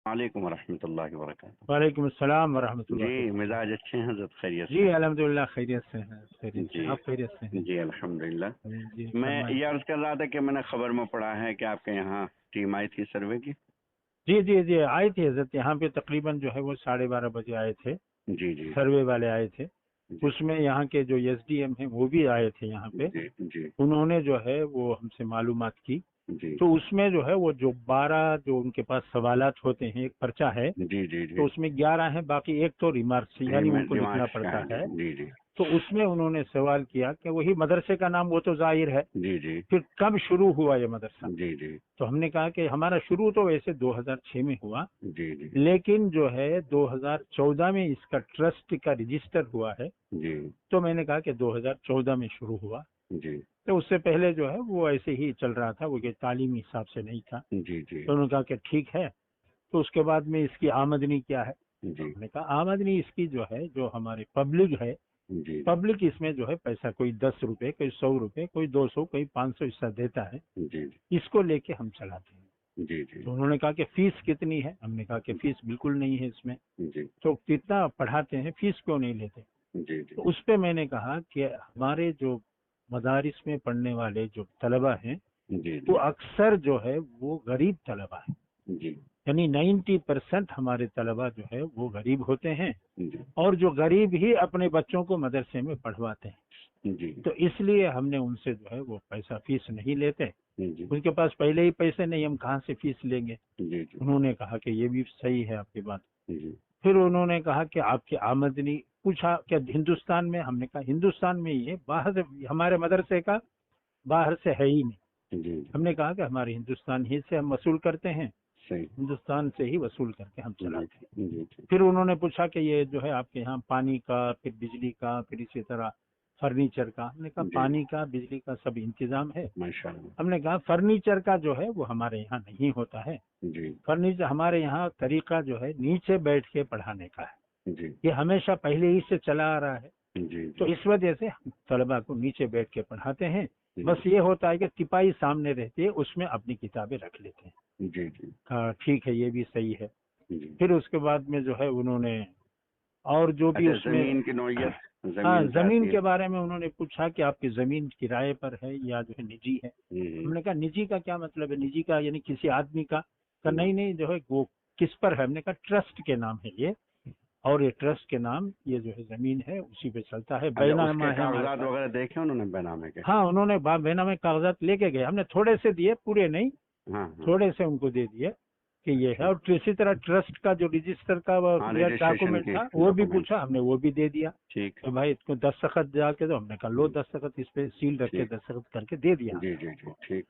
वालेकुम रहमतुल्लाहि व बरकातुहू। वालेकुम अस्सलाम वरहमतुल्लाहि जी, वबरकातुहू। मिजाज अच्छे हैं हज़रत, खैरियत जी से? अल्हम्दुलिल्लाह खैरियत से हैं, खैरियत से। जी आप खैरियत से हैं? जी, अल्हम्दुलिल्लाह। जी मैं फरमाइए। ये अर्ज़ कर रहा था कि मैंने खबर में पढ़ा है कि आपके यहाँ टीम आई थी सर्वे की। जी जी जी आए थे हजरत, यहाँ पे तकरीबन जो है वो 12:30 बजे आए थे। जी जी सर्वे वाले आए थे। जी उसमें यहाँ के जो एसडीएम हैं वो भी आए थे यहाँ पे। जी जी उन्होंने जो है वो हमसे मालूमात की। जी तो उसमें जो है वो जो 12 जो उनके पास सवालात होते हैं, एक पर्चा है, जी जी तो जी, उसमें 11 है, बाकी एक तो रिमार्क्स यानी उनको लिखना रिमार्क्स का पड़ता है। है। जी जी तो उसमें उन्होंने सवाल किया कि वही मदरसे का नाम वो तो जाहिर है, जी जी फिर कब शुरू हुआ ये मदरसा। जी जी तो हमने कहा कि हमारा शुरू तो वैसे 2006 में हुआ, जी जी लेकिन जो है 2014 में इसका ट्रस्ट का रजिस्टर हुआ है। जी तो मैंने कहा कि 2014 में शुरू हुआ। जी तो उससे पहले जो है वो ऐसे ही चल रहा था, वो कि तालीमी हिसाब से नहीं था। जी जी तो उन्होंने कहा कि ठीक है। तो उसके बाद में इसकी आमदनी क्या है। तो जी हमने कहा आमदनी इसकी जो है, जो हमारे पब्लिक है, जी पब्लिक इसमें जो है पैसा कोई 10 रुपए, कोई 100 रुपए, कोई 200, कोई 500 हिस्सा देता है। जी इसको लेके हम चलाते हैं। जी जी तो उन्होंने कहा कि फीस कितनी है। हमने कहा कि फीस बिल्कुल नहीं है इसमें। जी तो कितना पढ़ाते हैं, फीस क्यों नहीं लेते। जी तो जी उस पे मैंने कहा कि हमारे जो मदारिस में पढ़ने वाले जो तलबा हैं, जी वो जी अक्सर जो है वो गरीब तलबा है। जी यानी 90% हमारे तलबा जो है वो गरीब होते हैं, जी और जो गरीब ही अपने बच्चों को मदरसे में पढ़वाते हैं। जी तो इसलिए हमने उनसे जो है वो पैसा फीस नहीं लेते। जी उनके पास पहले ही पैसे नहीं, हम कहाँ से फीस लेंगे। जी जी उन्होंने कहा कि ये भी सही है आपकी बात। जी फिर उन्होंने कहा कि आपकी आमदनी, पूछा क्या हिंदुस्तान में। हमने कहा हिंदुस्तान में ही है, बाहर से हमारे मदरसे का बाहर से है ही नहीं। जी हमने कहा कि हमारे हिंदुस्तान ही से हम वसूल करते हैं, सही। हिंदुस्तान से ही वसूल करके हम जी चलाते हैं। जी जी फिर उन्होंने पूछा कि ये जो है आपके यहाँ पानी का, फिर बिजली का, फिर इसी तरह फर्नीचर का। हमने कहा जी पानी का, बिजली का सब इंतजाम है। माशाअल्लाह। हमने कहा फर्नीचर का जो है वो हमारे यहाँ नहीं होता है। जी फर्नीचर हमारे यहाँ तरीका जो है नीचे बैठ के पढ़ाने का है, जी ये हमेशा पहले ही से चला आ रहा है। जी तो जी इस वजह से हम तलबा को नीचे बैठ के पढ़ाते हैं। बस जी ये होता है कि तिपाही सामने रहती है, उसमें अपनी किताबें रख लेते हैं। जी जी कहा ठीक है, ये भी सही है। जी। फिर उसके बाद में जो है उन्होंने और जो भी अच्छा, उसमें, जमीन की नौयत, हाँ, जमीन क्या जमीन आती है? के बारे में उन्होंने पूछा कि आपकी जमीन किराए पर है या जो है निजी है। हम्म, हमने कहा निजी का क्या मतलब है, निजी का यानी किसी आदमी का। हम्म, नहीं नहीं, जो है वो किस पर है। हमने कहा ट्रस्ट के नाम है ये, और ये ट्रस्ट के नाम ये जो है जमीन है उसी पे चलता है, अच्छा, उसके बैनामा है हमारे कागजात पास। वगैरह देखे उन्होंने बेनामे के? हाँ, उन्होंने बैनामे कागजात लेके गए। हमने थोड़े से दिए, पूरे नहीं, हाँ हाँ, थोड़े से उनको दे दिए कि ये है। ठीक। और इसी तरह ट्रस्ट का जो रजिस्टर का हाँ, रजिस्ट्रेशन डॉक्यूमेंट की था वो भी डॉक्यूमेंट। पूछा, हमने वो भी दे दिया। ठीक। तो भाई इसको दस्तखत जाके दो। हमने कहा लो हम्म, दस्तखत, इस पे सील रख के ठीक। दस्तखत करके दे दिया जी हमने जी जी, उनको। ठीक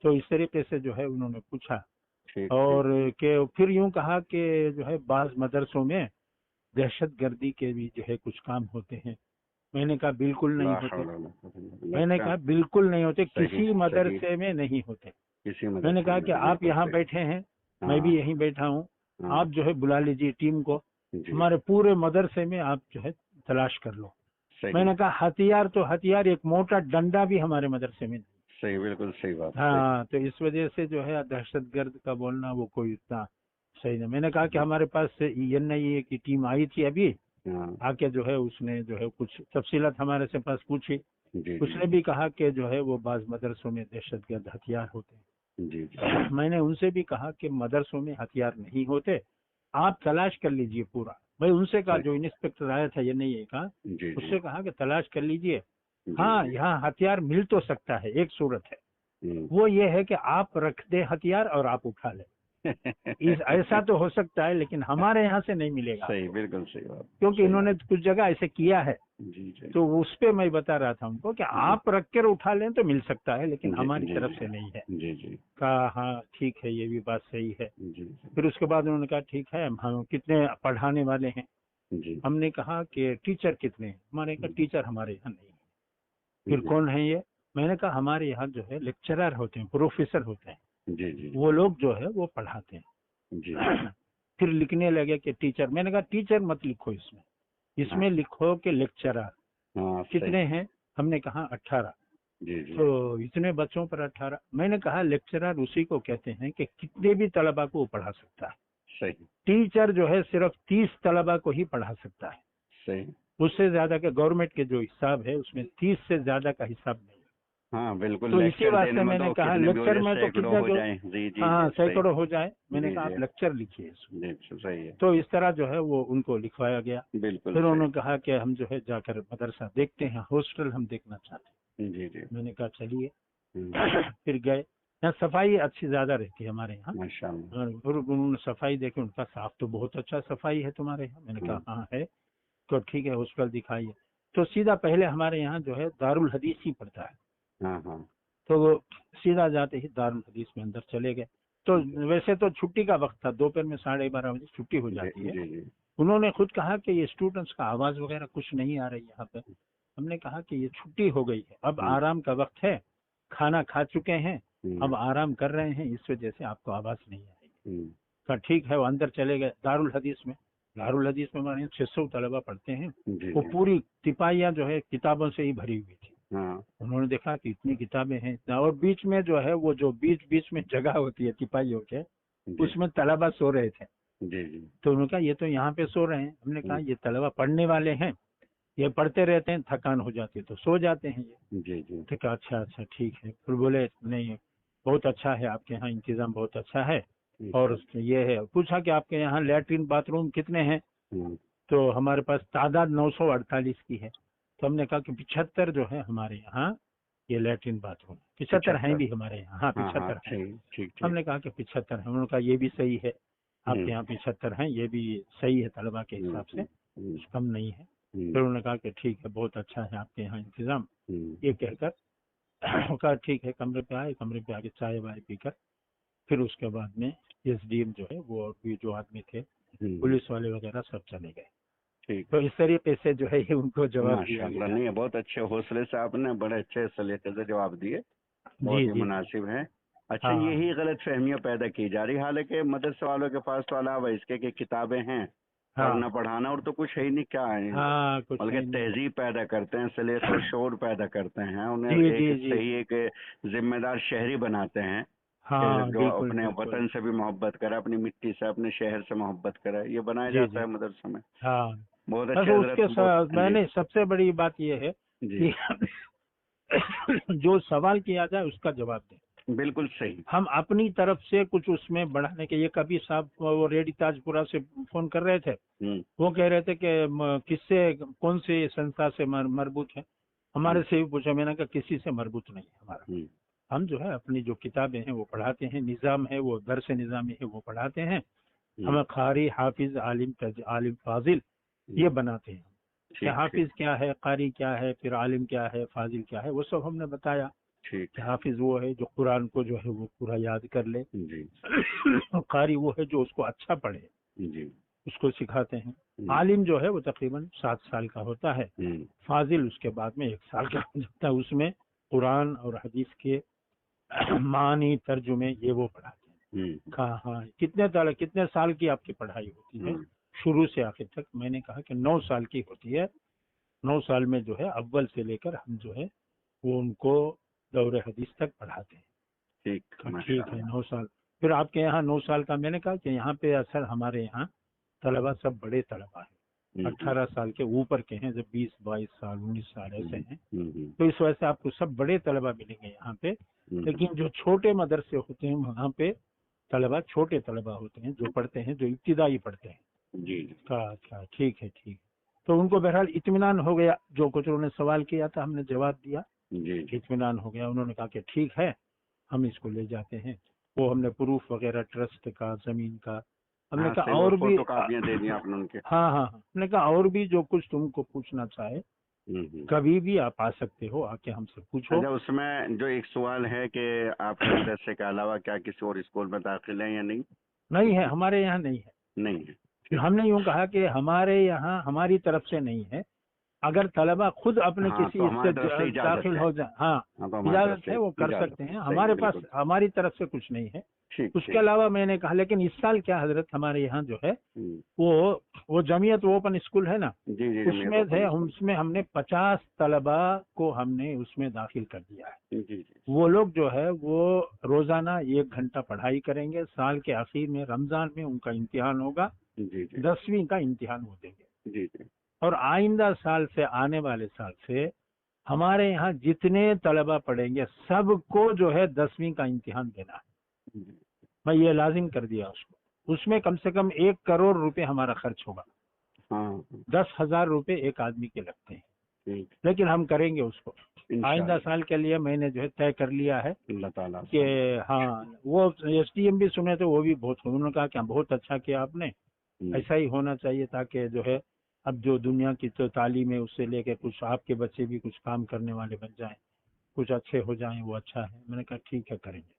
तो इस तरीके से जो है उन्होंने पूछा। ठीक ठीक। और कि फिर यूं कहा कि जो है बाज मदरसों में दहशत गर्दी के भी जो है कुछ काम होते हैं। मैंने कहा बिल्कुल नहीं ला होते। हौला वला कुव्वता इल्ला बिल्लाह। मैंने अच्छा, कहा बिल्कुल नहीं होते, सही किसी सही, मदरसे में नहीं होते। किसी मैंने मदरसे कहा में कि नहीं, आप बिल्कुल यहाँ सही। बैठे हैं, मैं भी हाँ यहीं बैठा हूँ, हाँ, आप जो है बुला लीजिए टीम को, जी, हमारे पूरे मदरसे में आप जो है तलाश कर लो। सही मैंने कहा हथियार तो हथियार, एक मोटा डंडा भी हमारे मदरसे में नहीं। सही, बिल्कुल सही बात, सही। हाँ, तो इस वजह से जो है दहशतगर्द का बोलना वो कोई इतना सही नहीं। मैंने कहा कि हमारे पास NIA की टीम आई थी अभी, हाँ, आके जो है उसने जो है कुछ तफसीलात हमारे से पास पूछी। जी जी उसने भी कहा कि जो है वो बाज मदरसों में दहशतगर्द हथियार होते जी जी हैं। मैंने उनसे भी कहा कि मदरसों में हथियार नहीं होते, आप तलाश कर लीजिए पूरा। भाई उनसे कहा, सही, जो इंस्पेक्टर आया था NIA का, जी जी उससे कहा कि तलाश कर लीजिए। जी हाँ, जी, यहाँ हथियार मिल तो सकता है, एक सूरत है, हम्म। वो ये है कि आप रख दे हथियार और आप उठा ले। इस ऐसा तो हो सकता है, लेकिन हमारे यहाँ से नहीं मिलेगा सही, आपको, बिल्कुल सही बात, क्योंकि सही इन्होंने बात। कुछ जगह ऐसे किया है। जी जी तो उस पे मैं बता रहा था उनको कि जी आप रख कर उठा लें तो मिल सकता है, लेकिन जी हमारी जी तरफ से नहीं है। जी जी कहा हाँ ठीक है, ये भी बात सही है। जी जी फिर उसके बाद उन्होंने कहा ठीक है, हम कितने पढ़ाने वाले हैं। जी हमने कहा कि टीचर कितने हैं। हमारे कहा टीचर हमारे यहाँ नहीं है। फिर जी कौन है ये। मैंने कहा हमारे यहाँ जो है लेक्चरर होते हैं, प्रोफेसर होते हैं, जी जी वो लोग जो है वो पढ़ाते जी, हैं। फिर लिखने लगे कि टीचर। मैंने कहा टीचर मत लिखो इसमें, हाँ इसमें लिखो कि लेक्चरर। हाँ, सही। कितने हैं। हमने कहा 18। जी जी तो इतने बच्चों पर 18। मैंने कहा लेक्चरर उसी को कहते हैं कि कितने भी तलबा को वो पढ़ा सकता है। सही टीचर जो है सिर्फ 30 तलबा को ही पढ़ा सकता है, सही। उससे ज्यादा का गवर्नमेंट के जो हिसाब है उसमें 30 से ज्यादा का हिसाब नहीं। हाँ बिल्कुल, तो इसी लेक्चर वास्ते देने में मैंने तो कहा कितने भी हो लेक्चर जाए, में तो सैकड़ों कितना हो जो, जाए। जी जी हाँ जी, सही। सैकड़ों हो जाए, मैंने जी कहा जी आप लेक्चर लिखिए इसमें। जी, सही है। तो इस तरह जो है वो उनको लिखवाया गया। बिल्कुल फिर सही। उन्होंने कहा कि हम जो है जाकर मदरसा देखते हैं, हॉस्टल हम देखना चाहते जी जी। हैं। मैंने कहा चलिए। हम्म, फिर गए। यहाँ सफाई अच्छी ज्यादा रहती है हमारे यहाँ। माशाल्लाह। और उन्होंने सफाई देखी, उनका साफ तो बहुत अच्छा सफाई है तुम्हारे यहाँ। मैंने कहा हाँ है। तो ठीक है हॉस्टल दिखाइए। तो सीधा पहले हमारे यहाँ जो है दारुल हदीस ही पड़ता है। हाँ हाँ। तो वो सीधा जाते ही दारुल हदीस में अंदर चले गए। तो वैसे तो छुट्टी का वक्त था, दोपहर में 12:30 बजे छुट्टी हो जी जाती है। जी जी। उन्होंने खुद कहा कि ये स्टूडेंट्स का आवाज वगैरह कुछ नहीं आ रही यहाँ पे। हमने कहा कि ये छुट्टी हो गई है, अब हम्म, आराम का वक्त है, खाना खा चुके हैं, अब हम्म, आराम कर रहे हैं, इस वजह से आपको आवाज नहीं आएगी। हम्म, कहा ठीक है। वो अंदर चले गए दारुल हदीस में। दारुल हदीस में हमारे 600 तलबा पढ़ते हैं। जी वो जी। पूरी तिपाहियाँ जो है किताबों से ही भरी हुई थी। हाँ उन्होंने देखा कि इतनी किताबें हैं इतना, और बीच में जो है वो जो बीच बीच में जगह होती है तिपाहियों के, जी उसमें तलबा सो रहे थे। जी जी। तो उन्होंने कहा ये तो यहाँ पे सो रहे हैं। हमने कहा ये तलबा पढ़ने वाले हैं, ये पढ़ते रहते हैं, थकान हो जाती है तो सो जाते हैं ये। जी जी। तो कहा अच्छा अच्छा ठीक है। फिर बोले नहीं बहुत अच्छा है, आपके यहाँ इंतजाम बहुत अच्छा है। और अच्छा। ये है, पूछा कि आपके यहाँ लैट्रिन बाथरूम कितने हैं। हम्म, तो हमारे पास तादाद 948 की है। तो हमने कहा कि 75 जो है हमारे यहाँ ये लैट्रिन बाथरूम, 75 हैं 75। भी हमारे यहाँ। हाँ हाँ हाँ, 75 हैं। ठीक ठीक ठीक। हमने कहा कि 75 है। उन्होंने कहा ये भी सही है, आपके हम्म, यहाँ 75 हैं, ये भी सही है तलबा के हम्म, हिसाब से, हम्म, कुछ कम नहीं है। हम्म, फिर उन्होंने कहा कि ठीक है बहुत अच्छा है आपके यहाँ इंतजाम। हम्म, ये कहकर कहा ठीक है। कमरे पे आए, कमरे पे आके चाय वाय पीकर फिर उसके बाद में एसडीएम जो है वो और भी जो आदमी थे, पुलिस वाले वगैरह सब चले गए। ठीक। तो इस तरीके से जो है ये उनको जवाब दिया माशाल्लाह, गया। नहीं बहुत अच्छे हौसले से आपने बड़े अच्छे सलीके से जवाब दिए, बहुत जी ही जी जी। मुनासिब है। अच्छा, हाँ यही गलत फहमियाँ पैदा की जा रही, हालांकि मदरसे वालों के पास तो अलावा इसके की किताबें हैं, हाँ पढ़ना पढ़ाना और तो कुछ है ही नहीं, क्या है, हाँ कुछ बल्कि है नहीं। तहजीब पैदा करते हैं, सलीका और शौर पैदा करते हैं, उन्हें जी एक जी जी सही एक जिम्मेदार शहरी बनाते हैं कि हाँ जो बिल्कुल अपने बिल्कुल। वतन से भी मोहब्बत करे, अपनी मिट्टी से, अपने शहर से मोहब्बत करे, ये बनाया जी जाता जी है मदरसे में। हाँ। बहुत बस अच्छे हजरत, उसके बहुत। साथ जी मैंने सबसे बड़ी बात यह है जी। कि जो सवाल किया जाए उसका जवाब दें। बिल्कुल सही। हम अपनी तरफ से कुछ उसमें बढ़ाने के, ये कभी साहब वो रेडी ताजपुरा से फोन कर रहे थे, हम्म, वो कह रहे थे कि किससे कौन से संस्था से मरबूत है। हमारे हम्म, से भी पूछा, मैंने कहा किसी से मरबूत नहीं है हमारा। हम्म, हम जो है अपनी जो किताबें हैं वो पढ़ाते हैं, निज़ाम है वो दरस निज़ामी है वो पढ़ाते हैं। हम्म, हम कारी हाफिज आलिम आलिम फाजिल ये बनाते हैं कि ठीक ठीक हाफिज क्या है, कारी क्या है, फिर आलिम क्या है, फाजिल क्या है, वो सब हमने बताया। ठीक। कि हाफिज वो है जो कुरान को जो है वो पूरा याद कर ले। जी कारी वो है जो उसको अच्छा पढ़े, जी। उसको सिखाते हैं। हम्म, आलिम जो है वो तकरीबन 7 साल का होता है। हम्म, फाजिल उसके बाद में 1 साल का हो जाता है, उसमें कुरान और हदीस के मानी तर्जुमे ये वो पढ़ाते हैं। हम्म, कहा हाँ कितने साल की आपकी पढ़ाई होती है, हम्म, शुरू से आखिर तक। मैंने कहा कि 9 साल की होती है। 9 साल में जो है अव्वल से लेकर हम जो है वो उनको दौरे हदीस तक पढ़ाते हैं। ठीक। कहा ठीक है माशाल्लाह। 9 साल। फिर आपके यहाँ 9 साल का, मैंने कहा कि यहाँ पे असल हमारे यहाँ तलबा सब बड़े तलबा है, हम्म, 18 साल के ऊपर के हैं, जब 20 22 साल 19 साल ऐसे हम्म, हैं। हम्म, तो इस वजह से आपको सब बड़े तलबा मिलेंगे यहाँ पे। हम्म, लेकिन जो छोटे मदरसे होते हैं वहाँ पे तलबा छोटे तलबा होते हैं, जो पढ़ते हैं, जो इब्तिदाई पढ़ते हैं। जी कहा अच्छा ठीक है ठीक है। तो उनको बहरहाल इत्मीनान हो गया, जो कुछ उन्होंने सवाल किया था हमने जवाब दिया, जी जी। इत्मीनान हो गया। उन्होंने कहा कि ठीक है हम इसको ले जाते हैं। वो हमने प्रूफ वगैरह ट्रस्ट का, जमीन का, हमने हाँ कहा सही, वो और भी फोटो कापियाँ दे दी आपने उनके। हाँ हाँ हाँ। हमने कहा और भी जो कुछ तुमको पूछना चाहे हम्म। कभी भी आप आ सकते हो, आके हमसे पूछो। अच्छा, उसमें जो एक सवाल है कि आपके मदरसे के अलावा क्या किसी और स्कूल में दाखिल है या नहीं? नहीं है हमारे यहाँ नहीं है। नहीं है। ठीक। हमने यूं कहा कि हमारे यहाँ हमारी तरफ से नहीं है, अगर तलबा खुद अपने हाँ, किसी तो हमारी इससे तरफ से इजाजत दाखिल है। हो जाए, हाँ हाँ, तो हमारी तरफ इजाजत से है, वो कर इजाजत सकते है। हैं। सही, हमारे पास बिल्कुल हमारी तरफ से कुछ नहीं है। ठीक उसके ठीक। अलावा मैंने कहा, लेकिन इस साल क्या हजरत हमारे यहाँ जो है हम्म, वो जमीयत ओपन स्कूल है ना, जी जी जी, मेरे उसमें थे, ओपन स्कूल। उसमें हमने 50 तलबा को हमने उसमें दाखिल कर दिया है। जी जी वो लोग जो है वो रोजाना 1 घंटा पढ़ाई करेंगे। साल के आखिर में रमजान में उनका इम्तिहान होगा, जी जी 10वीं का इम्तिहान वो देंगे। जी जी और आइंदा साल से, आने वाले साल से हमारे यहाँ जितने तलबा पढ़ेंगे सबको जो है 10वीं का इम्तिहान देना है। जी। मैं ये लाजिम कर दिया उसको। उसमें कम से कम 1 करोड़ रुपए हमारा खर्च होगा। हाँ हाँ, 10,000 रुपए एक आदमी के लगते हैं, ठीक, लेकिन हम करेंगे उसको। आइंदा इंशाल्लाह। साल के लिए मैंने जो है तय कर लिया है अल्लाह ताला कि आसान। हाँ, वो एसडीएम भी सुने तो वो भी बहुत, उन्होंने कहा कि बहुत अच्छा किया आपने, हम्म, ऐसा ही होना चाहिए, ताकि जो है अब जो दुनिया की तो तालीम है उससे लेके कुछ आपके बच्चे भी कुछ काम करने वाले बन जाएं, कुछ अच्छे हो जाएं, वो अच्छा है। मैंने कहा ठीक है, करेंगे।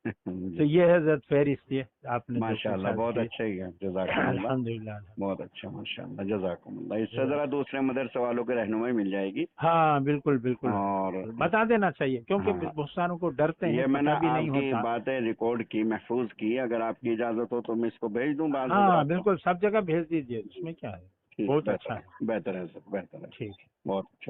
तो जी, ये है जरा फहरिस्त ये आपने जो माशाल्लाह, पूछा बहुत जी। अच्छा ही है, जज़ाकमुल्लाह। अल्हम्दुलिल्लाह। बहुत अच्छा, माशाल्लाह, जज़ाकमुल्लाह। इससे ज़रा दूसरे मदरसे वालों की रहनुमाई मिल जाएगी। हाँ बिल्कुल बिल्कुल और बिल्कुल, बता देना चाहिए, क्योंकि हाँ, बहुत सारों को डरते हैं, ये मैंने पता भी नहीं आपकी होता। बातें रिकॉर्ड की, महफूज की। अगर आपकी इजाज़त हो तो मैं इसको भेज दूं बाल हाँ हज़रात को। बिल्कुल, सब जगह भेज दीजिए, उसमें क्या है। ठीक, बहुत अच्छा बेहतर है। है, बेहतर है सर, बेहतर है। ठीक है। बहुत अच्छा।